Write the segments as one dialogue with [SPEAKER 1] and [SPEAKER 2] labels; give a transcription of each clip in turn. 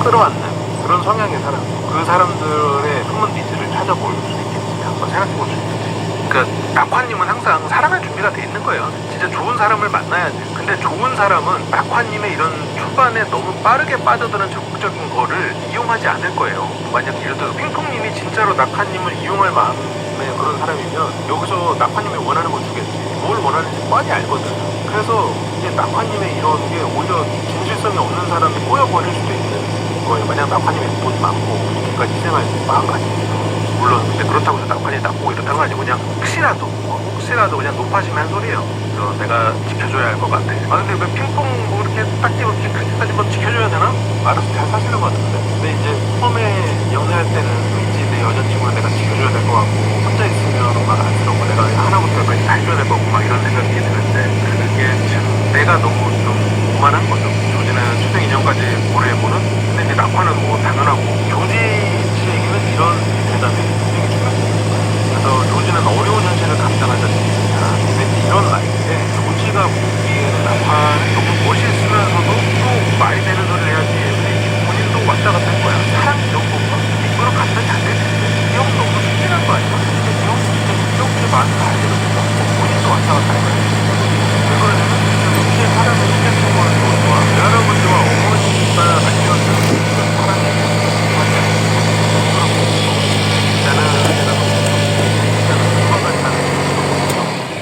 [SPEAKER 1] 끌어안는 그런 성향의 사람, 그 사람들의 숨은 니즈를 찾아볼 수 있겠지. 한번 생각해 볼 수 있겠지. 그러니까 낙화님은 항상 사랑할 준비가 돼 있는 거예요. 진짜 좋은 사람을 만나야지. 근데 좋은 사람은 낙화님의 이런 초반에 너무 빠르게 빠져드는 적극적인 거를 이용하지 않을 거예요. 만약 예를 들어 핑퐁님이 진짜로 낙화님을 이용할 마음의 그런 사람이면 여기서 낙화님이 원하는 걸 주겠지. 뭘 원하는지 뻔히 알거든. 그래서 이제 낙화님의 이런 게 오히려 진실성이 없는 사람이 꼬여버릴 수도 있는 거예요. 만약 낙화님이 돈이 많고 그러니까 희생할 마음가짐이 물론 근데 그렇다고 해서 낙관이 나쁘고 이렇다는 건 아니고 그냥 혹시라도 그냥 높아지면 한 소리예요. 그래서 내가 지켜줘야 할 것 같아. 아 근데 왜 핑퐁 뭐 이렇게 딱히 그렇게 그렇게까지 뭐 지켜줘야 되나? 알아서 잘 사시는 것 같은데. 근데 이제 처음에 연애할 때는 왠지 내 여자친구는 내가 지켜줘야 될 것 같고 혼자 있으면 막 안쓰럽고 내가 하나부터 열까지 다 해줘야 될 것 같고 막 이런 생각이 드는데 그게 지금 내가 너무 좀 오만한 거죠. 조지는 수생 인연까지 고려해보는. 근데 이제 낙화는 뭐 당연하고 조지 씨에게는 이런 대답이 굉장히 중요합니다. 그래서 조지는 어려운 현실을 감당하지 않습니까? 근데 이런 나이인데 조지가 보기에는 낙화는 너무 멋있으면서도 또 말이 되는 소리를 해야지 본인도 왔다 갔다 할 거야. 사랑 이런 건가? 이거를 갖다 잘될 텐데 이 형 너무 순진한 거 아니야? 근데 이 형 진짜 이렇게 많은 거 알게 되는 거 본인도 왔다 갔다 할 거야. 왜 그러냐면 조지의 사랑을 시작해보는 거 좋아. 외할아버지와 어머니가 아니었으면 사랑이 맞지 않겠어.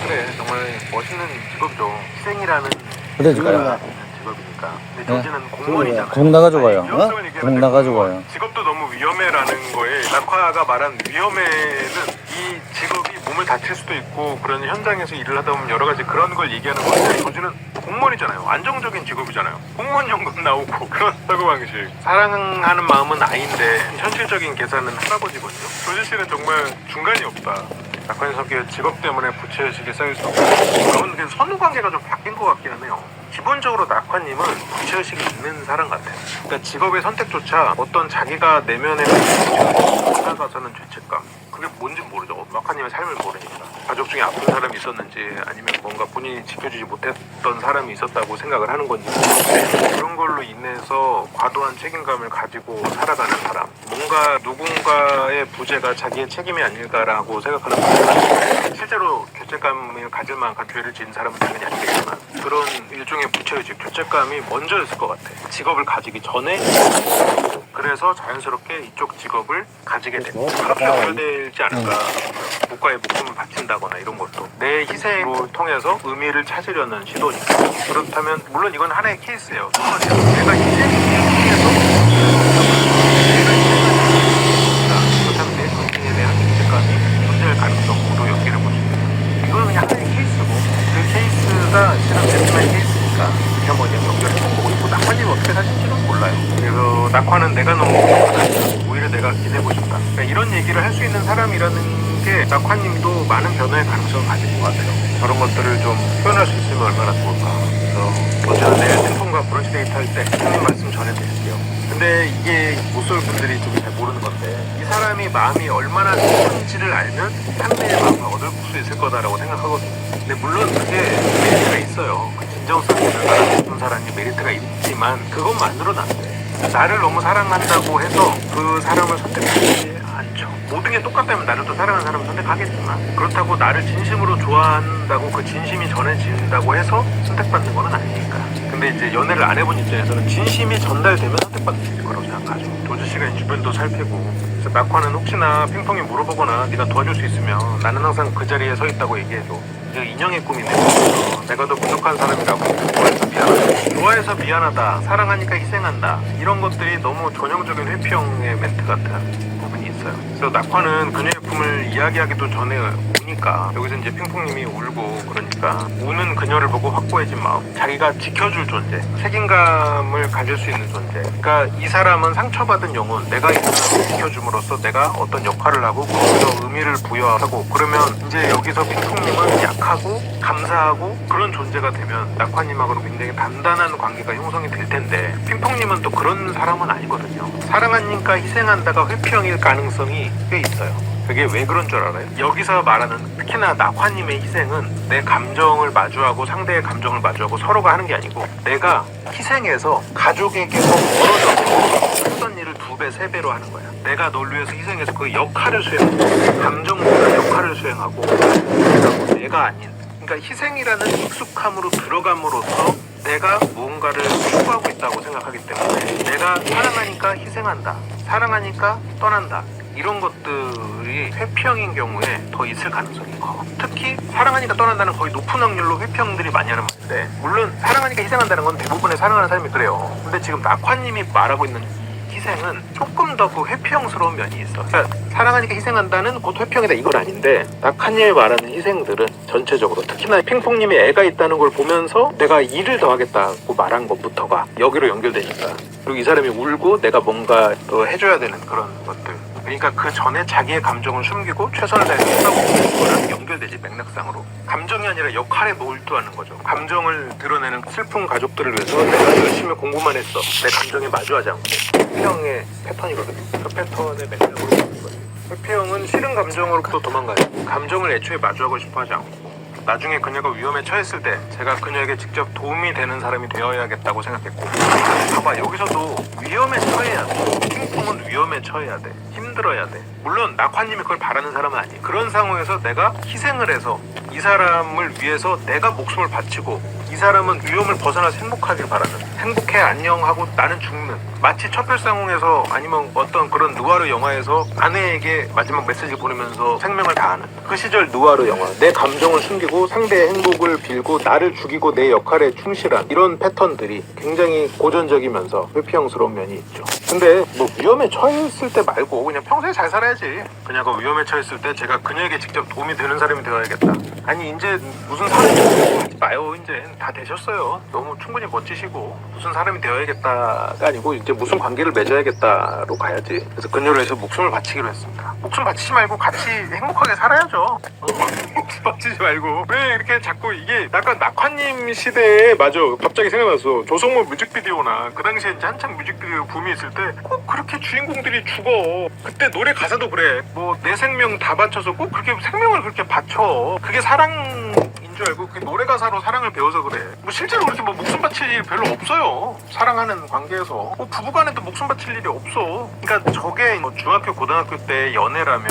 [SPEAKER 1] 그래 정말 멋있는 직업이죠. 희생이라는
[SPEAKER 2] 그러니까요.
[SPEAKER 1] 직업이니까. 근데 조지는 공무원이잖아요.
[SPEAKER 2] 구멍 나가지고 가요.
[SPEAKER 1] 위험성을 얘기하면
[SPEAKER 2] 구멍 나가지고 가요.
[SPEAKER 1] 직업도 너무 위험해라는 거에 낙화가 말한 위험해는 이 직업이 몸을 다칠 수도 있고 그런 현장에서 일을 하다 보면 여러 가지 그런 걸 얘기하는 건데 조지는 공무원이잖아요. 안정적인 직업이잖아요. 공무원 연금 나오고 그런 사고방식. 사랑하는 마음은 아이인데 현실적인 계산은 할아버지거든요. 조지 씨는 정말 중간이 없다. 낙화 녀석의 직업 때문에 부채의식이 쌓일 수 없고 그런 선후 관계가 좀 바뀐 것 같기는 해요. 기본적으로 낙화님은 부채의식이 있는 사람 같아요. 그러니까 직업의 선택조차 어떤 자기가 내면에 살아가서는 죄책감 그게 뭔지 모르죠. 낙화님의 삶을 모르니까 가족 중에 아픈 사람이 있었는지 아니면 뭔가 본인이 지켜주지 못했던 사람이 있었다고 생각을 하는 건지 그런 걸로 인해서 과도한 책임감을 가지고 살아가는 사람 뭔가 누군가의 부재가 자기의 책임이 아닐까라고 생각하는 사람 실제로 죄책감을 가질 만한 죄를 지은 사람은 당연히 아니겠지만 그런 일종의 부채의식, 죄책감이 먼저였을 것 같아. 직업을 가지기 전에 그래서 자연스럽게 이쪽 직업을 가지게 되고 그렇게 연결되지 않을까. 국가의 목숨을 바친다거나 이런 것도 내 희생을 통해서 의미를 찾으려는 시도니까. 그렇다면 물론 이건 하나의 케이스예요. 소설이에요. 내가 희생해서 그렇다면 내 정신에 대한 죄책감이 존재할 가능성으로 연기를 보시죠. 이건 그냥 하나의 케이스고 그 케이스가 실은 대표의 케이스니까 한번 연결해보고 있고 낙화님이 어떻게 사실지는 몰라요. 그래서 낙화는 내가 너무 고맙다. 오히려 내가 기대고 싶다. 그러니까 이런 얘기를 할 수 있는 사람이라는 게 낙화님도 많은 변화의 가능성을 가질 것 같아요. 저런 것들을 좀 표현할 수 있으면 얼마나 좋을까. 그래서 어제는 내일 템폰과 브런치 데이트 할 때 형님 말씀 전해드릴게요. 근데 이게 못쏠 분들이 좀 잘 모르는 건데 이 사람이 마음이 얼마나 깊은지를 알면 상대의 마음을 얻을 수 있을 거다라고 생각하거든요. 근데 물론 그게 메리트가 있어요. 그 진정성 있는 사람, 깊은 사람이 메리트가 있지만 그것만으로는 안 돼. 나를 너무 사랑한다고 해서 그 사람을 선택하지 않죠. 모든 게 똑같다면 나를 또 사랑하는 사람을 선택하겠지만 그렇다고 나를 진심으로 좋아한다고 그 진심이 전해진다고 해서 선택받는 건 아니니까. 근데 이제 연애를 안 해본 입장에서는 진심이 전달되면 선택받는 거라고 생각하죠. 조지 씨가 주변도 살피고 그래서 낙화는 혹시나 핑퐁이 물어보거나 네가 도와줄 수 있으면 나는 항상 그 자리에 서 있다고 얘기해줘. 이제 인형의 꿈인데 내가 더 부족한 사람이라고 좋아해서 미안하다. 좋아해서 미안하다. 사랑하니까 희생한다. 이런 것들이 너무 전형적인 회피형의 멘트 같은 부분이 있어요. 그래서 낙화는 그녀의 품을 이야기하기도 전에 우니까 여기서 이제 핑퐁님이 울고 그러니까 우는 그녀를 보고 확고해진 마음 자기가 지켜줄 존재 책임감을 가질 수 있는 존재 그러니까 이 사람은 상처받은 영혼 내가 이 사람을 지켜줌으로써 내가 어떤 역할을 하고 거기서 의미를 부여하고 그러면 이제 여기서 핑퐁님은 약하고 감사하고 그런 존재가 되면 낙화님하고는 굉장히 단단한 관계가 형성이 될 텐데 핑퐁님은 또 그런 사람은 아니거든요. 사랑하니까 희생한다가 회피형일 가능성이 꽤 있어요. 그게 왜 그런 줄 알아요? 여기서 말하는 특히나 낙화님의 희생은 내 감정을 마주하고 상대의 감정을 마주하고 서로가 하는 게 아니고 내가 희생해서 가족에게서 멀어져서 3배로 하는 거야. 내가 널 위해서 희생해서 그 역할을 수행하고 감정보다 역할을 수행하고 내가 아닌, 그러니까 희생이라는 익숙함으로 들어감으로써 내가 무언가를 추구하고 있다고 생각하기 때문에 내가 사랑하니까 희생한다, 사랑하니까 떠난다, 이런 것들이 회피형인 경우에 더 있을 가능성이 커. 특히 사랑하니까 떠난다는 거의 높은 확률로 회피형들이 많이 하는 말인데, 물론 사랑하니까 희생한다는 건 대부분의 사랑하는 사람이 그래요. 근데 지금 낙화님이 말하고 있는 희생은 조금 더 그 회피형스러운 면이 있어. 그러니까 사랑하니까 희생한다는 곧 회피형이다 이건 아닌데, 낙하님이 말하는 희생들은 전체적으로, 특히나 핑퐁님이 애가 있다는 걸 보면서 내가 일을 더 하겠다고 말한 것부터가 여기로 연결되니까, 그리고 이 사람이 울고 내가 뭔가 더 해줘야 되는 그런 것들, 그러니까 그 전에 자기의 감정을 숨기고 최선을 다해서 하고 있는 거랑 연결되지, 맥락상으로. 감정이 아니라 역할에 몰두하는 거죠. 감정을 드러내는 슬픈 가족들을 위해서 내가 열심히 공부만 했어, 내 감정에 마주하지 않고. 회피형의 패턴이거든요. 그 패턴의 맥락으로 보는 거예요. 회피형은 싫은 감정으로부터 도망가요. 감정을 애초에 마주하고 싶어 하지 않고, 나중에 그녀가 위험에 처했을 때 제가 그녀에게 직접 도움이 되는 사람이 되어야겠다고 생각했고, 봐봐, 여기서도 위험에 처해야 돼. 핑퐁은 위험에 처해야 돼. 힘들어야 돼. 물론 낙화님이 그걸 바라는 사람은 아니에요. 그런 상황에서 내가 희생을 해서 이 사람을 위해서 내가 목숨을 바치고 이 사람은 위험을 벗어나서 행복하길 바라는, 행복해 안녕 하고 나는 죽는, 마치 첩혈상홍에서 아니면 어떤 그런 누아르 영화에서 아내에게 마지막 메시지를 보내면서 생명을 다하는 그 시절 누아르 영화. 내 감정을 숨기고 상대의 행복을 빌고 나를 죽이고 내 역할에 충실한 이런 패턴들이 굉장히 고전적이면서 회피형스러운 면이 있죠. 근데 뭐 위험에 처했을 때 말고 그냥 평소에 잘 살아야지. 그녀가 위험에 처했을 때 제가 그녀에게 직접 도움이 되는 사람이 되어야겠다. 아니 이제 무슨 사람이 하지 마요. 이제 다 되셨어요. 너무 충분히 멋지시고 무슨 사람이 되어야겠다가 아니고 이제 무슨 관계를 맺어야겠다로 가야지. 그래서 그녀를 위해서 목숨을 바치기로 했습니다. 목숨 바치지 말고 같이 행복하게 살아야죠. 목숨 바치지 말고. 왜 이렇게 자꾸 이게 약간 낙화님 시대에, 맞아, 갑자기 생각났어. 조성모 뮤직비디오나 그 당시에 이제 한창 뮤직비디오 붐이 있을 때 꼭 그렇게 주인공들이 죽어. 그때 노래 가사도 그래. 뭐 내 생명 다 바쳐서 꼭 그렇게 생명을 그렇게 바쳐. 그게 사랑인 줄 알고 그 노래 가사로 사랑을 배워서 그래. 뭐 실제로 그렇게 뭐 목숨 바칠 일 별로 없어요. 사랑하는 관계에서 뭐 부부간에도 목숨 바칠 일이 없어. 그러니까 저게 뭐 중학교 고등학교 때 연애라면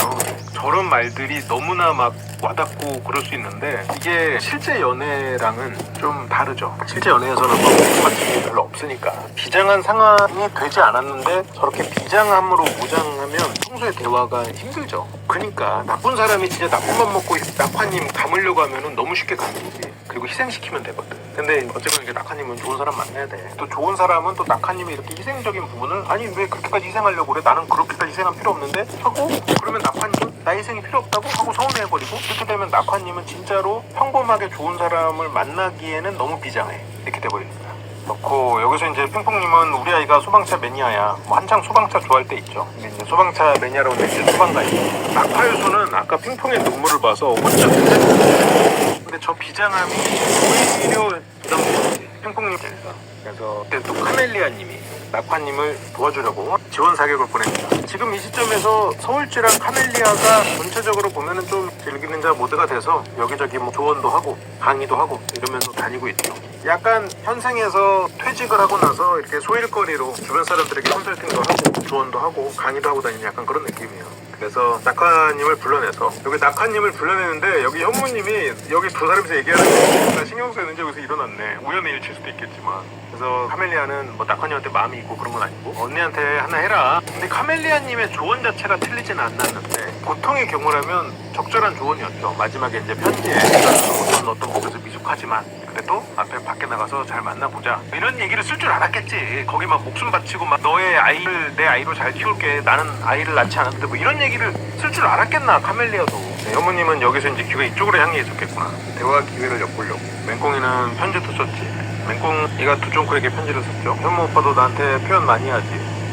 [SPEAKER 1] 저런 말들이 너무나 막 와닿고 그럴 수 있는데, 이게 실제 연애랑은 좀 다르죠. 실제 연애에서는 뭐 목숨 바칠 일이 별로 없으니까. 비장한 상황이 되지 않았는데 저렇게 비장함으로 무장하면 평소에 대화가 힘들죠. 그러니까 나쁜 사람이 진짜 나쁜 맘 먹고 낙화님 감으려고 하면은 너무 쉽게 감기지. 그리고 희생시키면 되거든. 근데 어쨌든 이게 낙하님은 좋은 사람 만나야 돼. 또 좋은 사람은 또 낙하님이 이렇게 희생적인 부분을, 아니 왜 그렇게까지 희생하려고 그래? 나는 그렇게까지 희생할 필요 없는데 하고, 그러면 낙하님은 나 희생이 필요 없다고 하고 서운해버리고, 이렇게 되면 낙하님은 진짜로 평범하게 좋은 사람을 만나기에는 너무 비장해. 이렇게 돼버립니다. 그렇고 여기서 이제 핑퐁님은 우리 아이가 소방차 매니아야. 뭐 한창 소방차 좋아할 때 있죠. 근데 이제 소방차 매니아라고 이제 소방가이고, 낙하유소는 아까 핑퐁의 눈물을 봐서 혼자 근데 저 비장함이 오히려 부담스럽지, 핑퐁님 입장에서. 그래서 그때 또 카멜리아님이 낙화님을 도와주려고 지원 사격을 보냅니다. 지금 이 시점에서 서울지랑 카멜리아가 전체적으로 보면은 좀 즐기는 자 모드가 돼서 여기저기 뭐 조언도 하고 강의도 하고 이러면서 다니고 있죠. 약간 현생에서 퇴직을 하고 나서 이렇게 소일거리로 주변 사람들에게 컨설팅도 하고 조언도 하고 강의도 하고 다니는 약간 그런 느낌이에요. 그래서 낙하님을 불러내서, 여기 낙하님을 불러내는데 여기 현무님이 여기 두 사람이서 얘기하는 게 신경 쓰였는지 여기서 일어났네. 우연의 일치일 수도 있겠지만. 그래서 카멜리아는 뭐 낙하님한테 마음이 있고 그런 건 아니고 언니한테 하나 해라. 근데 카멜리아님의 조언 자체가 틀리지는 않았는데, 보통의 경우라면 적절한 조언이었죠. 마지막에 이제 편지에 어떤 곳에서 미숙하지만 그래도 앞에 밖에 나가서 잘 만나보자, 이런 얘기를 쓸 줄 알았겠지. 거기 막 목숨 바치고 막 너의 아이를 내 아이로 잘 키울게, 나는 아이를 낳지 않았는데 뭐 이런 얘기를 쓸 줄 알았겠나 카멜리아도. 네, 현무님은 여기서 이제 귀가 이쪽으로 향해 있었겠구나. 대화 기회를 엿보려고. 맹꽁이는 편지도 썼지. 맹꽁이가 두종크에게 편지를 썼죠. 현무 오빠도 나한테 표현 많이 하지.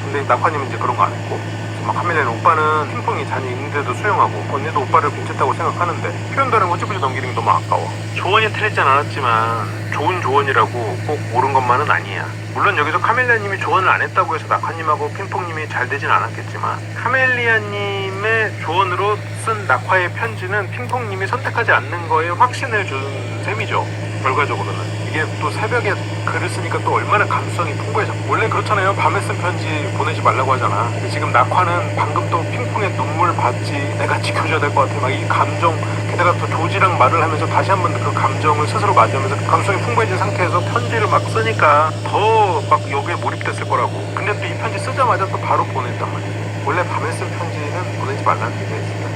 [SPEAKER 1] 근데 낙화님은 이제 그런 거 안 했고, 막 카멜리아는 오빠는 핑퐁이 자니 있는데도 수용하고 언니도 오빠를 괜찮다고 생각하는데 표현도 안 하고 찌부지 넘기는 게 너무 아까워. 조언이 틀리진 않았지만 좋은 조언이라고 꼭 옳은 것만은 아니야. 물론 여기서 카멜리아님이 조언을 안 했다고 해서 낙화님하고 핑퐁님이 잘 되진 않았겠지만, 카멜리아님의 조언으로 쓴 낙화의 편지는 핑퐁님이 선택하지 않는 거에 확신을 준 셈이죠. 결과적으로는. 이게 또 새벽에 글을 쓰니까 또 얼마나 감수성이 풍부해져. 원래 그렇잖아요. 밤에 쓴 편지 보내지 말라고 하잖아. 근데 지금 낙화는 방금 또 핑퐁의 눈물 봤지, 내가 지켜줘야 될 것 같아, 막 이 감정, 게다가 또 조지랑 말을 하면서 다시 한번 그 감정을 스스로 맞으면서 감성이 풍부해진 상태에서 편지를 막 쓰니까 더 막 여기에 몰입됐을 거라고. 근데 또 이 편지 쓰자마자 또 바로 보냈단 말이지. 원래 밤에 쓴 편지는 보내지 말라는 얘기가 있습니다.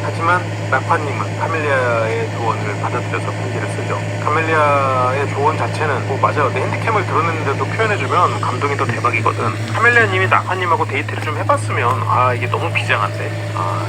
[SPEAKER 1] 하지만 낙화님은 카멜리아의 조언을 받아들여서 편지를 쓰죠. 카멜리아의 조언 자체는 맞아, 내 핸디캠을 드러냈는데도 표현해주면 감동이 더 대박이거든. 카멜리아님이 낙화님하고 데이트를 좀 해봤으면 이게 너무 비장한데,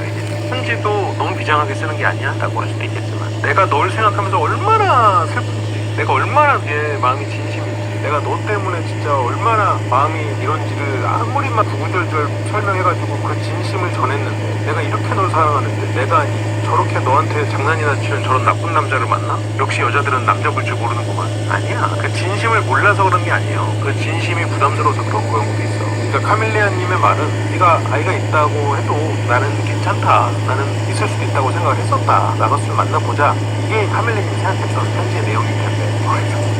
[SPEAKER 1] 이게 편지도 너무 비장하게 쓰는 게 아니야 라고 할 수도 있겠지만, 내가 널 생각하면서 얼마나 슬픈지, 내가 얼마나 내 마음이 진심인지, 내가 너 때문에 진짜 얼마나 마음이 이런지를 아무리 막 구구절절 설명해가지고 그 진심을 전했는데, 내가 이렇게 널 사랑하는데 내가 저렇게 너한테 장난이나 치는 저런 나쁜 남자를 만나? 역시 여자들은 남자 볼 줄 모르는구만. 아니야, 그 진심을 몰라서 그런 게 아니에요. 그 진심이 부담스러워서 그런 경우도 있어. 그러니까 카멜리아님의 말은, 네가 아이가 있다고 해도 나는 괜찮다, 나는 있을 수도 있다고 생각을 했었다, 나갔으면 만나보자, 이게 카멜리아님이 생각했던 편지의 내용일 텐데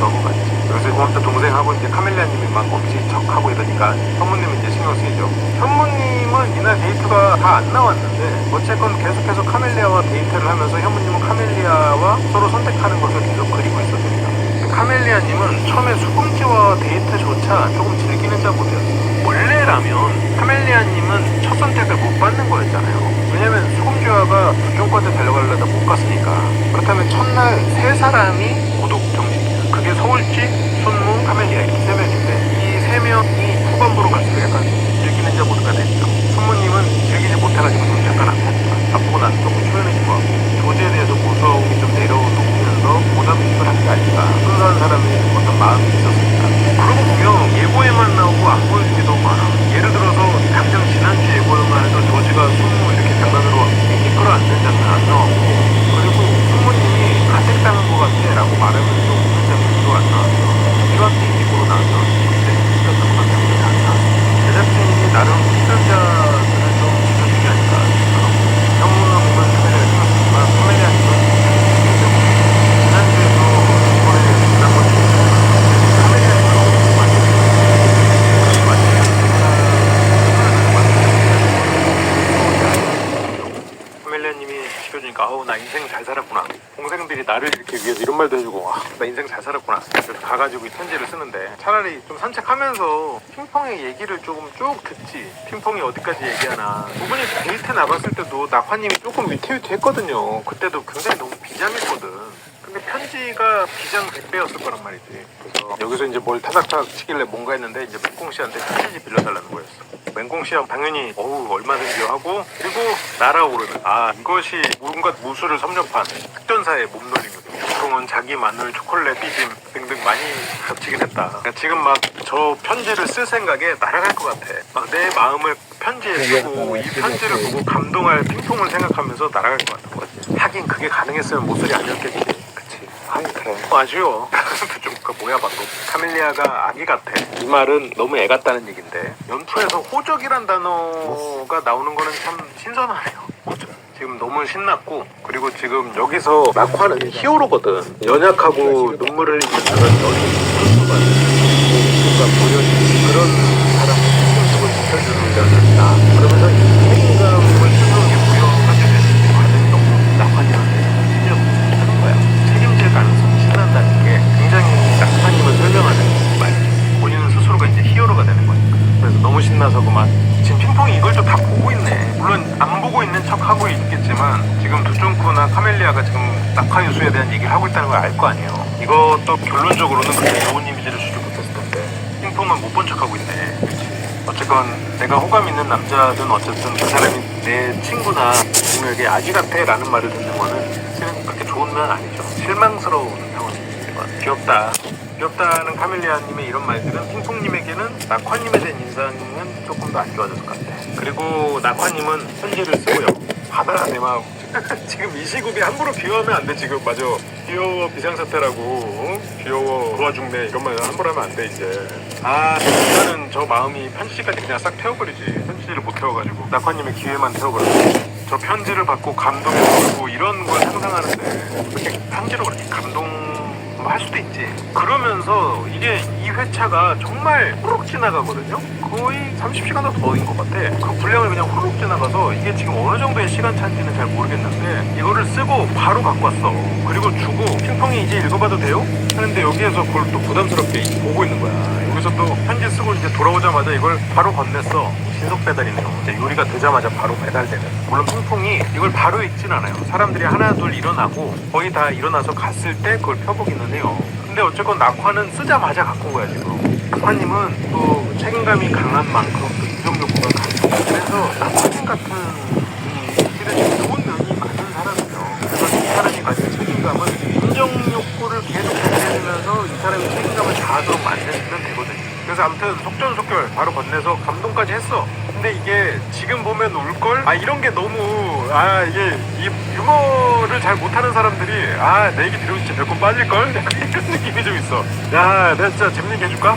[SPEAKER 1] 넘어갔지. 요새 고맙다 동생하고 이제 카멜리아님이 막 엄지척하고 이러니까 현무님이 이제 신경 쓰이죠. 현무님은 이날 데이트가 다 안 나왔는데 어쨌건 계속해서 카멜리아와 데이트를 하면서 현무님은 카멜리아와 서로 선택하는 것을 계속 그리고 있었습니다. 카멜리아님은 처음에 수금지와 데이트조차 조금 즐기는 자보다였어요. 원래라면 카멜리아님은 첫 선택을 못 받는 거였잖아요. 왜냐면 수금지와가 두종과한테 달려가려다 못 갔으니까. 그렇다면 첫날 세 사람이 고독 정식이야. 그게 서울지, 손무, 카멜리아 이렇게 세 명인데, 이 세 명이 후반부로 갈수록 약간 즐기는 자 모드가 됐죠. 손무님은 즐기지 못해가지고 좀 잠깐 아팠지만 바쁘고 나서 조금 초연해진 것 같고, 조지에 대해서 무서움이 좀 내려오면서 보답식을 한 게 아닌가, 순수한 사람의 어떤 마음이 있었으니까. 그러고 보면 예고에만 나오고 안 보여준 게 너무 많아. 예를 들어서 당장 지난주 예고에만 해도 조지가 손무 이렇게 장난으로 이끌어안는 장면 안 나오고, 그리고 손무님이 가택당한 것 같아 라고 말하면서 웃는 장면도 안 나왔어. 이런데 예고로 나왔어. 근데 그런 장면이 안 나왔어. 제작진이 나름 시청자들을 좀 지켜준 게 아닐까 싶더라고. 현무님은 카멜리아를 생각했지만 카멜리아님은 지난주에도 이번에 지난번 주에 카멜리아님을 너무 많이 카멜리아님이 지켜주니까 나 인생 잘 살았구나. 동생들이 나를 이렇게 위해서 이런 말도 해주고 나 인생 잘 살았구나. 그래서 가가지고 이 편지를 쓰는데, 차라리 좀 산책하면서 핑퐁의 얘기를 조금 쭉 듣지. 핑퐁이 어디까지 얘기하나. 두 분이 데이트 나갔을 때도 낙화님이 조금 위태위태했거든요. 그때도 굉장히 너무 비장했거든. 근데 편지가 비장 100배였을 거란 말이지. 그래서 여기서 이제 뭘 타닥타닥 치길래 뭔가 했는데, 이제 맹꽁 씨한테 편지 빌려달라는 거였어. 맹꽁 씨は당연히 얼마든지요 하고, 그리고 날아오르는, 이것이 뭔가 무술을 섭렵한 특전사의 몸놀이거든요. 보통은 자기 마늘, 초콜릿, 삐짐 등등 많이 겹치긴 했다. 그러니까 지금 막 저 편지를 쓸 생각에 날아갈 것 같아. 막 내 마음을 편지에 쓰고 이 편지를 보고 감동할 핑퐁을 생각하면서 날아갈 것 같은 거지. 하긴 그게 가능했으면 모술이 아니었겠지. 그래. 아쉬워. 그 뭐야 방금. 카멜리아가 아기 같아. 이 말은 너무 애 같다는 얘긴데, 연투에서 호적이란 단어가 나오는 거는 참 신선하네요. 호적. 지금 너무 신났고, 그리고 지금 여기서 낙화는 히어로거든. 연약하고 눈물 흘리는 그런 선수가 뭔가 보여주는 그런 사람의 모습을 지켜주는 연이다. 그러면서 책임감을 스스로에게 부여하게 되는 과정이 너무 낙화님한테 신경 쓰는 거야. 책임질 가능성이 신난다는 게 굉장히 낙화님을 설명하는 말이죠. 본인은 스스로가 이제 히어로가 되는 거니까. 그래서 너무 신나서 그만. 지금 핑퐁이 이걸 또 다 보고 있네. 물론 안 보고 있는 척 하고 있겠지만 지금 두종쿠나 카멜리아가 지금 낙화유수에 대한 얘기를 하고 있다는 걸 알 거 아니에요. 이것도 결론적으로는 그렇게 좋은 이미지를 주지 못했을 텐데 핑퐁은 못 본 척 하고 있네. 어쨌건 내가 호감 있는 남자든 어쨌든 그 사람이 내 친구나 동료에게 아기 같아 라는 말을 듣는 거는 실은 그렇게 좋은 면 아니죠. 실망스러운 상황이지만 귀엽다는 카멜리아님의 이런 말들은 핑퐁님에게는 낙화님에 대한 인상은 조금 더 안 좋아졌을 것 같아. 그리고 낙화님은 편지를 쓰고요. 받아라 내 마음. 지금 이 시국에 함부로 비호하면 안 돼. 지금 맞아. 귀여워 비상사태라고. 귀여워 도와중네 이런 말 함부로 하면 안 돼 이제. 일단은 저 마음이 편지까지 그냥 싹 태워버리지. 편지를 못 태워가지고 낙화님의 기회만 태워버렸지. 저 편지를 받고 감동을 받고 이런 걸 상상하는데 그렇게 편지로 그렇게 감동을 뭐 할 수도 있지. 그러면서 이게 이 회차가 정말 후룩 지나가거든요. 거의 30시간도 더인 것 같아. 그 분량을 그냥 후룩 지나가서 이게 지금 어느 정도의 시간 차인지는 잘 모르겠는데 이거를 쓰고 바로 갖고 왔어. 그리고 주고 핑퐁이 이제 읽어봐도 돼요? 하는데 여기에서 그걸 또 부담스럽게 보고 있는 거야. 여기서 또 편지 쓰고 이제 돌아오자마자 이걸 바로 건넸어. 신속 배달이네요. 이제 요리가 되자마자 바로 배달되는. 물론 핑퐁이 이걸 바로 읽진 않아요. 사람들이 하나 둘 일어나고 거의 다 일어나서 갔을 때 그걸 펴보기는 해요. 근데 어쨌건 낙화는 쓰자마자 갖고 온 거야 지금. 낙화님은 또 책임감이 강한 만큼 또 인정 욕구가 강해요. 그래서 낙화님 같은 이 실은 좋은 면이 많은 사람이에요. 그래서 이 사람이 가진 책임감은 인정 욕구를 계속 배제해주면서 이 사람의 책임감을 다하도록 만들면 되거든요. 그래서 아무튼 속전속결 바로 건네서 감동까지 했어. 근데 이게 지금 보면 울걸? 아 이런 게 너무 이게 이 유머를 잘 못하는 사람들이 내 얘기 들으면 진짜 배꼽 빠질걸? 약간 이런 느낌이 좀 있어. 야 내가 진짜 재밌는 얘기 해줄까?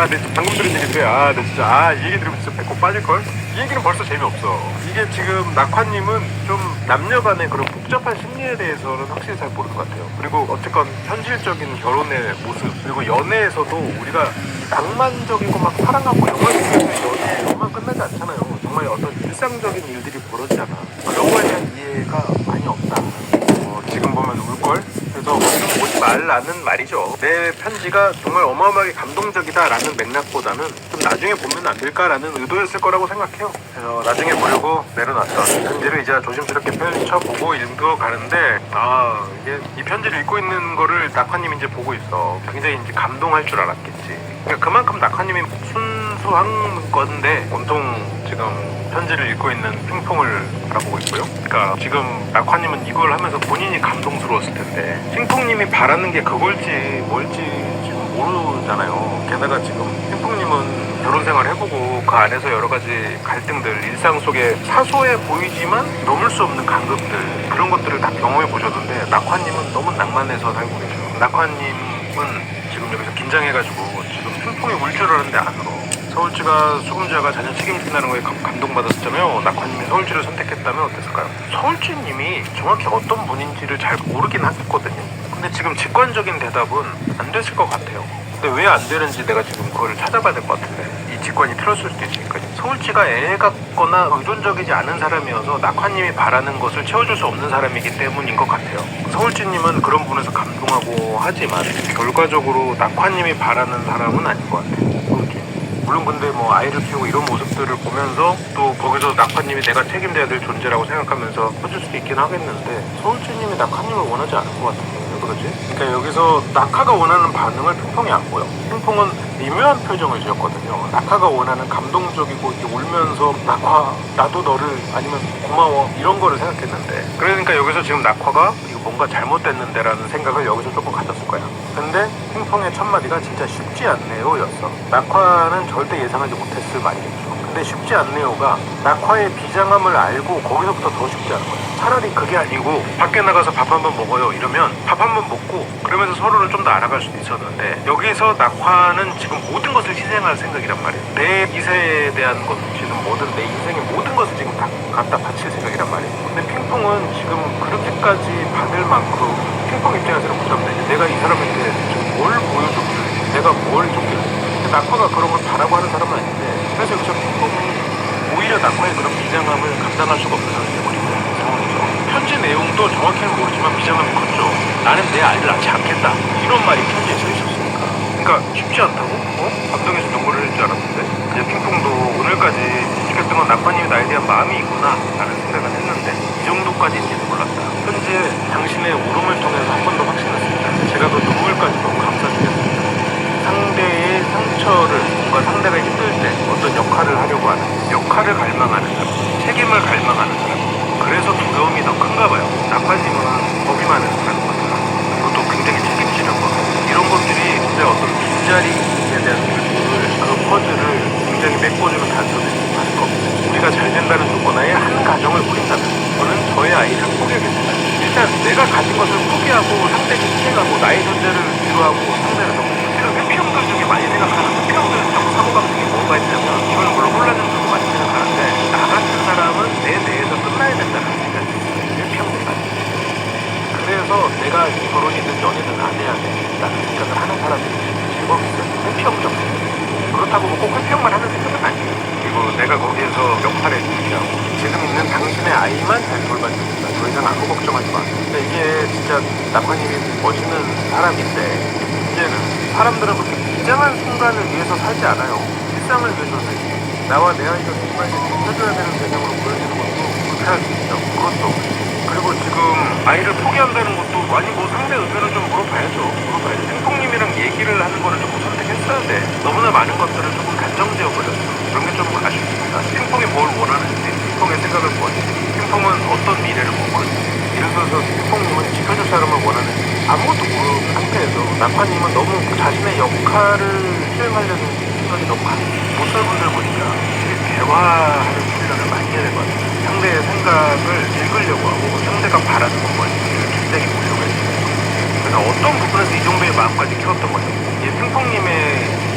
[SPEAKER 1] 내가 방금 들은 얘기인데 내가 진짜 이 얘기 들으면 진짜 배꼽 빠질걸? 이 얘기는 벌써 재미없어. 이게 지금 낙화님은 좀 남녀간의 그런 복잡한 심리에 대해서는 확실히 잘 모르는 것 같아요. 그리고 어쨌건 현실적인 결혼의 모습 그리고 연애에서도 우리가 낭만적인 거 막 사랑하고 영화 속에서 연애만 끝나지 않잖아요. 정말 어떤 일상적인 일들이 벌어지잖아. 그런 거에 대한 이해가 많이 없다. 지금 보면 울걸? 그래서 지금 보지 말라는 말이죠. 내 편지가 정말 어마어마하게 감동적이다라는 맥락보다는 좀 나중에 보면 안 될까라는 의도였을 거라고 생각해요. 그래서 나중에 보려고 내려놨던 편지를 이제 조심스럽게 펼쳐보고 읽어가는데 이게 이 편지를 읽고 있는 거를 낙화님이 이제 보고 있어. 굉장히 이제 감동할 줄 알았겠지. 그러니까 그만큼 낙화님이 순수한 건데 온통 지금 편지를 읽고 있는 핑퐁을 바라보고 있고요. 그러니까 지금 낙화님은 이걸 하면서 본인이 감동스러웠을 텐데 핑퐁님이 바라는 게 그걸지 뭘지 지금 모르잖아요. 게다가 지금 핑퐁님은 결혼 생활 해보고 그 안에서 여러 가지 갈등들 일상 속에 사소해 보이지만 넘을 수 없는 간극들 그런 것들을 다 경험해 보셨는데 낙화님은 너무 낭만해서 살고 계셔요. 낙화님은 지금 여기서 긴장해가지고 지금 핑퐁이 울 줄 알았는데 안 울어. 서울지가 수금자가 자녀 책임진다는 거에 감동받았었잖아요. 낙화님이 서울지를 선택했다면 어땠을까요? 서울지님이 정확히 어떤 분인지를 잘 모르긴 하겠거든요. 근데 지금 직관적인 대답은 안 됐을 것 같아요. 근데 왜 안 되는지 내가 지금 그걸 찾아봐야 될 것 같은데 이 직관이 틀었을 수도 있으니까. 서울지가 애 같거나 의존적이지 않은 사람이어서 낙화님이 바라는 것을 채워줄 수 없는 사람이기 때문인 것 같아요. 서울지님은 그런 부분에서 감동하고 하지만 결과적으로 낙화님이 바라는 사람은 아닌 것 같아요. 물론 근데 뭐 아이를 키우고 이런 모습들을 보면서 또 거기서 낙화님이 내가 책임져야 될 존재라고 생각하면서 해줄 수도 있긴 하겠는데 서울지님이 낙화님을 원하지 않은 것 같은데 왜 그러지? 그러니까 여기서 낙화가 원하는 반응을 핑퐁이 안 보여. 핑퐁은 미묘한 표정을 지었거든요. 낙화가 원하는 감동적이고 이렇게 울면서 낙화 나도 너를 아니면 고마워 이런 거를 생각했는데 그러니까 여기서 지금 낙화가 이거 뭔가 잘못됐는데 라는 생각을 여기서 조금 가졌을 거야. 근데 핑퐁의 첫 마디가 진짜 쉽지 않네요 였어. 낙화는 절대 예상하지 못했을 말이겠죠. 근데 쉽지 않네요가 낙화의 비장함을 알고 거기서부터 더 쉽지 않은 거야. 차라리 그게 아니고 밖에 나가서 밥 한번 먹어요 이러면 밥 한번 먹고 그러면서 서로를 좀 더 알아갈 수도 있었는데 여기서 낙화는 지금 모든 것을 희생할 생각이란 말이에요. 내 이세에 대한 것이든 뭐든 내 인생의 모든 것을 지금 다 갖다 바칠 생각이란 말이에요. 근데 핑퐁은 지금 그렇게까지 받을 만큼 핑퐁 입장에서는 부담돼. 내가 이 사람한테 지금 뭘 보여줬길래 내가 뭘 줬길래 낙화가 그런 걸 바라고 하는 사람은 아닌데 그래서 여기서 핑퐁이 오히려 낙화의 그런 비장함을 감당할 수가 없는 상황이죠. 편지 내용도 정확히는 모르지만 비장함이 컸죠. 나는 내 아이를 낳지 않겠다 이런 말이 편지에 써 있었으니까. 그러니까 쉽지 않다고? 감동해서 눈물을 흘릴 줄 알았는데 이제 핑퐁도 오늘까지 느꼈던 건 낙화님이 나에 대한 마음이 있구나 라는 생각을 했는데 이 정도까지인지는 몰랐다. 현재 당신의 울음을 통해서 한 번 더 확신했습니다. 제가 그 눈물까지 너무 감싸주겠습니다. 상대의 상처를 뭔가 상대가 힘들 때 어떤 역할을 하려고 하는 역할을 갈망하는 사람 책임을 갈망하는 사람 그래서 두려움이 더 큰가 봐요. 낙화님은 겁이 많은 사람 같아요. 그리고 또 굉장히 책임지는 거 이런 것들이 내 어떤 빈자리에 대한 불을 그 퍼즐을 굉장히 메꿔주는 단서들이 많을 겁니다. 우리가 잘 된다는 조건하에 한 가정을 꾸린다면 저는 저의 아이를 포기하겠습니다. 일단 내가 가진 것을 포기하고 상대를 희생하고 나의 존재를 위로하고 상대를 제가 회피형들 중에 많이 생각하는 회피형들적 사고방식이 뭐가 있냐면 저는 물론 혼란을 주고 많이 생각하는데 나 같은 사람은 내 뇌에서 끝나야 된다는 생각이 있어요. 회피형들 같은. 그래서 내가 결혼이든 연애든 안 해야 돼. 나는 거기에서 역할에 주시하고 지금 있는 당신의 아이만 잘 돌봐줍니다. 더 이상 아무 걱정하지 마. 근데 이게 진짜 낙화님이 멋있는 사람인데 이제는 사람들은 그렇게 비장한 순간을 위해서 살지 않아요. 일상을 위해서 살지. 나와 내 아이가 정말 해줘야 되는 대상으로 보여지는 것도 불쾌할 수 있죠. 그것도. 그리고 지금 아이를 포기한다는 것도 아니 뭐 상대 의견을 좀 물어봐야죠. 핑퐁님이랑 얘기를 하는 거를 조금 선택했어야 돼. 너무나 많은 것들을 조금 단정지어 버렸어. 그런 게 좀 아쉽습니다. 핑퐁이 뭘 원하는지, 핑퐁의 생각을 뭐지, 핑퐁은 어떤 미래를 보고 있는지. 예를 들어서 핑퐁님은 지켜줄 사람을 원하는지 아무것도 모르는 상태에서 낙화님은 너무 자신의 역할을 수행하려는 생각이 너무 많아요. 못살 분들 보니까 대화하는 훈련을 많이 해야 되거든요. 상대의 생각을 읽으려고 하고 상대가 바라는 건 뭔지 굉장히 보려고 했어요. 그래서 어떤 부분에서 이 정도의 마음까지 키웠던 거죠. 이 핑퐁님의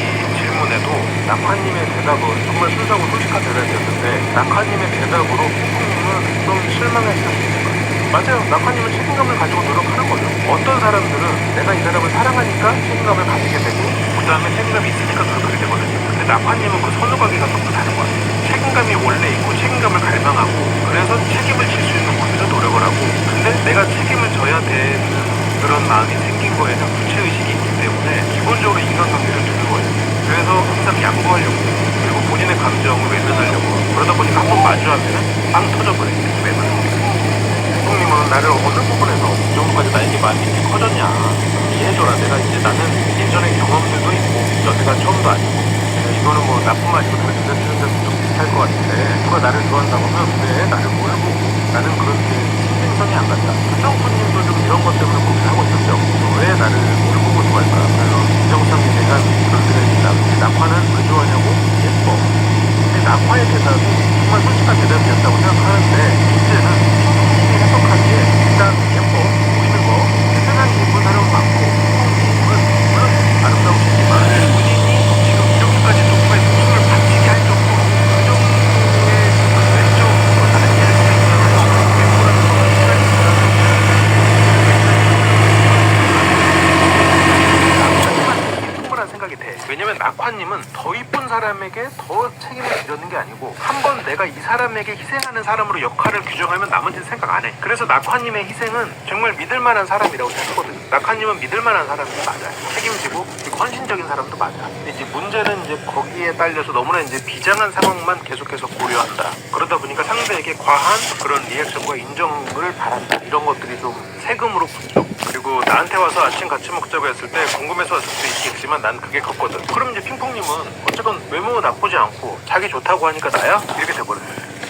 [SPEAKER 1] 이 질문에도 낙화님의 대답은 정말 순수하고 솔직한 대답이었는데 낙화님의 대답으로 핑퐁님은 좀 실망했을 수 있는 거예요. 맞아요. 낙화님은 책임감을 가지고 노력하는 거죠. 어떤 사람들은 내가 이 사람을 사랑하니까 책임감을 가지게 되고 그 다음에 책임감이 있으니까 노력하게 되거든요. 근데 낙화님은 그 선후관계가 너무 다른 것 같아요. 책임감이 원래 있고 책임감을 갈망하고 그래서 책임을 질 수 있는 곳에서 노력을 하고 근데 내가 책임을 져야 되는 그런 마음이 생긴 거에는 구체의식이 있기 때문에 기본적으로 인간관계를 두는 거예요. 그래서 항상 양보하려고 그리고 본인의 감정을 외면하려고 그러다 보니까 한번 마주하면 빵 터져버려요. 외면하고 형님은 나를 어느 부분에서 이 정도까지 나에게 마음이 이렇게 커졌냐 이해해줘라. 내가 이제 나는 예전에 경험들도 있고 여태가 처음도 아니고 이거는 뭐 나쁜 말이고 다른 데도 좀 비슷할 것 같은데 누가 나를 좋아한다고 하면 왜 나를 뭘 보고 나는 그렇게 신빙성이 안 간다. 정부님도 좀 이런 것 때문에 고민하고 있었죠. 왜 나를 뭘 보고 좋아할까. 그래서 이정상이 내가 그런 생각이 있다. 낙화는 왜 좋아하냐고 예뻐. 근데 낙화의 대답이 정말 솔직한 대답이었다고 생각하는데 문제는 해석하기에 일단 예뻐 보이는 거 세상에 예쁜 사람은 많고 물론 아름다우시지만 본인이 지금 이렇게까지 누구의 목숨을 바치게 할 정도로 그 정도의 외적으로 다른 예를 들어서 예쁘라는 것을 시간이 낙화님한테 충분한 생각이 돼. 왜냐면 낙화님은 더 이쁜 사람에게 더 책임을 지려는 게 아니고 한 번 내가 이 사람에게 희생하는 사람으로 역할을 규정하면 나머지는 생각 안 해. 그래서 낙화님의 희생은 정말 믿을만한 사람이라고 생각하거든요. 낙화님은 믿을만한 사람이 맞아요. 책임지고 그리고 헌신적인 사람도 맞아. 근데 이제 문제는 이제 거기에 딸려서 너무나 이제 비장한 상황만 계속해서 고려한다. 그러다 보니까 상대에게 과한 그런 리액션과 인정을 바란다. 이런 것들이 좀 세금으로 붙죠. 그리고 나한테 와서 아침 같이 먹자고 했을 때 궁금해서 왔을 수도 있겠지만 난 그게 컸거든. 그럼 이제 핑퐁님은 어쨌건 외모 나쁘지 않고 자기 좋다고 하니까 나야? 이렇게 돼버려요.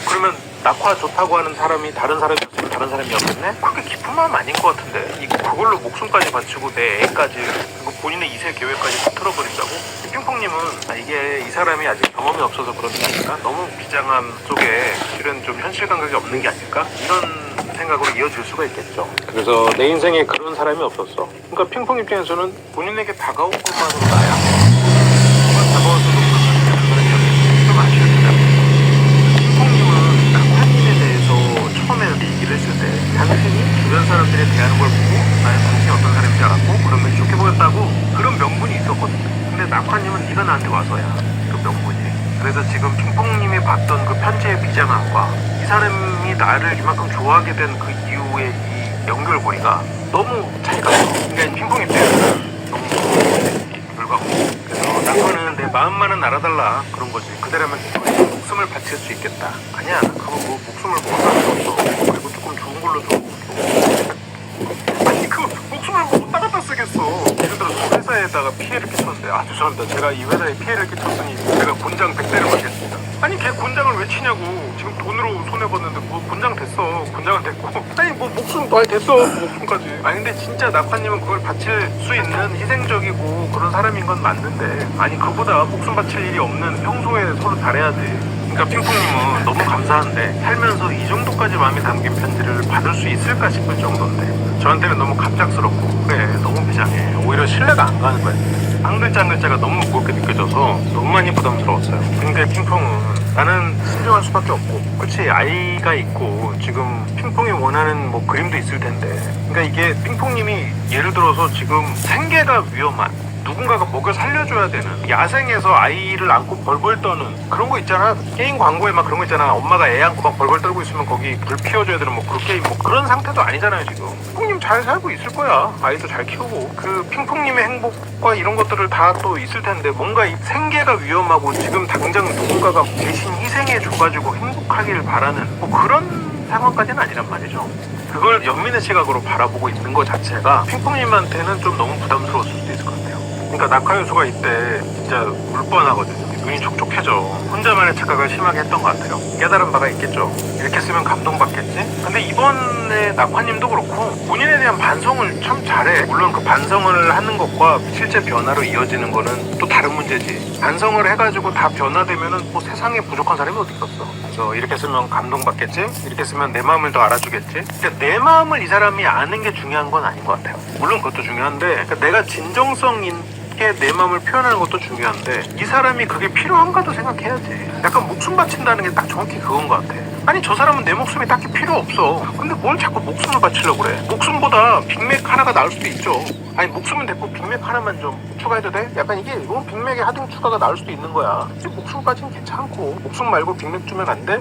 [SPEAKER 1] 그러면 낙화 좋다고 하는 사람이 다른 사람이었으면 다른 사람이었겠네? 그렇게 깊은 마음 아닌 것 같은데 그걸로 목숨까지 바치고 내 애까지 그리고 본인의 이세 계획까지 다 틀어버린다고? 핑퐁님은 이게 이 사람이 아직 경험이 없어서 그런 게 아닐까? 너무 비장함 속에 실은 좀 현실 감각이 없는 게 아닐까? 이런 생각으로 이어질 수가 있겠죠. 그래서 내 인생에 그런 사람이 없었어. 그러니까 핑퐁 입장에서는 본인에게 다가온 것만으로 나야. 정말 다가와서도 그런 사람이 좀 아쉬웠다. 핑퐁님은 낙화님에 대해서 처음에 얘기를 했을 때 당신이 주변 사람들이 대하는 걸 보고 나는 당신이 어떤 사람인지 알았고 그런 면이 좋게 보였다고 그런 명분이 있었거든요. 근데 낙화님은 네가 나한테 와서야 그 명분이. 그래서 지금 핑퐁님이 봤던 그 편지의 비장함과 이 사람이 나를 이만큼 좋아하게 된 그 이후의 이 연결고리가 너무 차이가 나요. 그러니까 핑퐁 입장에서는 너무 불가고 그래서 낙화는 내 마음만은 알아달라 그런 거지. 그대라면 목숨을 바칠 수 있겠다. 아니야. 그거 뭐 목숨을 못 따겠어. 그리고 조금 좋은 걸로 줘. 아니 그 목숨을 못 따갖다 쓰겠어. 예를 들어서 회사에다가 피해를 끼쳤는데 죄송합니다. 제가 이 회사에 피해를 끼쳤으니 제가 곤장 100대를 받겠습니다. 아니 걔 곤장을 왜 치냐고. 지금 돈으로 손해봤는데 뭐 곤장 됐어. 곤장은 됐고 아니 뭐 목숨 많이 됐어. 목숨까지. 아니 근데 진짜 낙화님은 그걸 바칠 수 있는 희생적이고 그런 사람인 건 맞는데 아니 그보다 목숨 바칠 일이 없는 평소에 서로 잘해야지. 그러니까 핑퐁님은 너무 감사한데 살면서 이 정도까지 마음이 담긴 편지를 받을 수 있을까 싶을 정도인데 저한테는 너무 갑작스럽고 그래 너무 비장해. 오히려 신뢰가 안 가는 거야. 한 글자 한 글자가 너무 무겁게 느껴져서 너무 많이 부담스러웠어요. 근데 핑퐁은 나는 순종할 수밖에 없고 그치 아이가 있고 지금 핑퐁이 원하는 뭐 그림도 있을 텐데 그러니까 이게 핑퐁님이 예를 들어서 지금 생계가 위험한 누군가가 먹여 살려줘야 되는, 야생에서 아이를 안고 벌벌 떠는 그런 거 있잖아. 게임 광고에 막 그런 거 있잖아. 엄마가 애 안고 막 벌벌 떨고 있으면 거기 불 피워줘야 되는 뭐 그 게임, 뭐 그런 상태도 아니잖아요 지금. 핑퐁님 잘 살고 있을 거야. 아이도 잘 키우고. 그 핑퐁님의 행복과 이런 것들을 다 또 있을 텐데, 뭔가 이 생계가 위험하고 지금 당장 누군가가 대신 희생해 줘가지고 행복하기를 바라는 뭐 그런 상황까지는 아니란 말이죠. 그걸 연민의 시각으로 바라보고 있는 것 자체가 핑퐁님한테는 좀 너무 부담스러웠을 수도 있을 것 같아요. 그러니까 낙하유수가 이때 진짜 울 뻔하거든요. 눈이 촉촉해져. 혼자만의 착각을 심하게 했던 것 같아요. 깨달은 바가 있겠죠. 이렇게 쓰면 감동받겠지? 근데 이번에 낙화님도 그렇고 본인에 대한 반성을 참 잘해. 물론 그 반성을 하는 것과 실제 변화로 이어지는 거는 또 다른 문제지. 반성을 해가지고 다 변화되면은 뭐 세상에 부족한 사람이 어디 있겠어. 그래서 이렇게 쓰면 감동받겠지? 이렇게 쓰면 내 마음을 더 알아주겠지? 그러니까 내 마음을 이 사람이 아는 게 중요한 건 아닌 것 같아요. 물론 그것도 중요한데, 그러니까 내가 진정성 있게 내 마음을 표현하는 것도 중요한데, 이 사람이 그게 필요한가도 생각해야지. 약간 목숨 바친다는 게 딱 정확히 그건 것 같아. 아니 저 사람은 내 목숨이 딱히 필요 없어. 근데 뭘 자꾸 목숨을 바치려고 그래. 목숨보다 빅맥 하나가 나을 수도 있죠. 아니 목숨은 됐고 빅맥 하나만 좀 추가해도 돼? 약간 이게 이건 빅맥에 하등 추가가 나을 수도 있는 거야. 근데 목숨까지는 괜찮고, 목숨 말고 빅맥 주면 안 돼?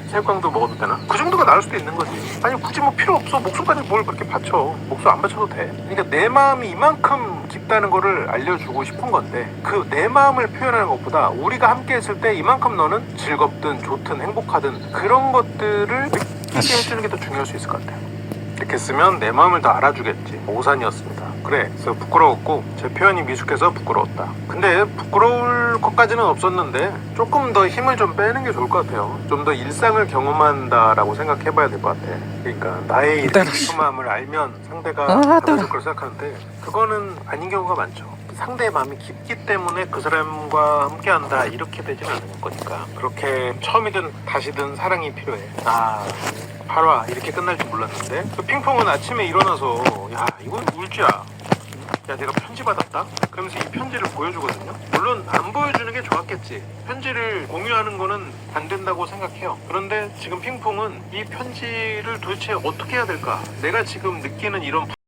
[SPEAKER 1] 새우깡도 먹어도 되나? 그 정도가 나을 수도 있는 거지. 아니 굳이 뭐 필요 없어. 목숨까지 뭘 그렇게 바쳐. 목숨 안 바쳐도 돼. 그러니까 내 마음이 이만큼 깊다는 거를 알려주고 싶은 건데, 그 내 마음을 표현하는 것보다 우리가 함께 했을 때 이만큼 너는 즐겁든 좋든 행복하든 그런 것들을 느끼게 해주는 게 더 중요할 수 있을 것 같아요. 이렇게 쓰면 내 마음을 더 알아주겠지. 오산이었습니다. 그래, 그래서 부끄러웠고 제 표현이 미숙해서 부끄러웠다. 근데 부끄러울 것까지는 없었는데 조금 더 힘을 좀 빼는 게 좋을 것 같아요. 좀 더 일상을 경험한다라고 생각해봐야 될 것 같아. 그러니까 나의 이렇게 깊은 마음을 알면 상대가 달라질 걸 생각하는데, 그거는 아닌 경우가 많죠. 상대의 마음이 깊기 때문에 그 사람과 함께한다 이렇게 되지는 않는 거니까. 그렇게 처음이든 다시든 사랑이 필요해. 아, 8화 이렇게 끝날 줄 몰랐는데. 그 핑퐁은 아침에 일어나서 야 이건 울지야, 야 내가 편지 받았다? 그러면서 이 편지를 보여주거든요. 물론 안 보여주는 게 좋았겠지. 편지를 공유하는 거는 안 된다고 생각해요. 그런데 지금 핑퐁은 이 편지를 도대체 어떻게 해야 될까? 내가 지금 느끼는 이런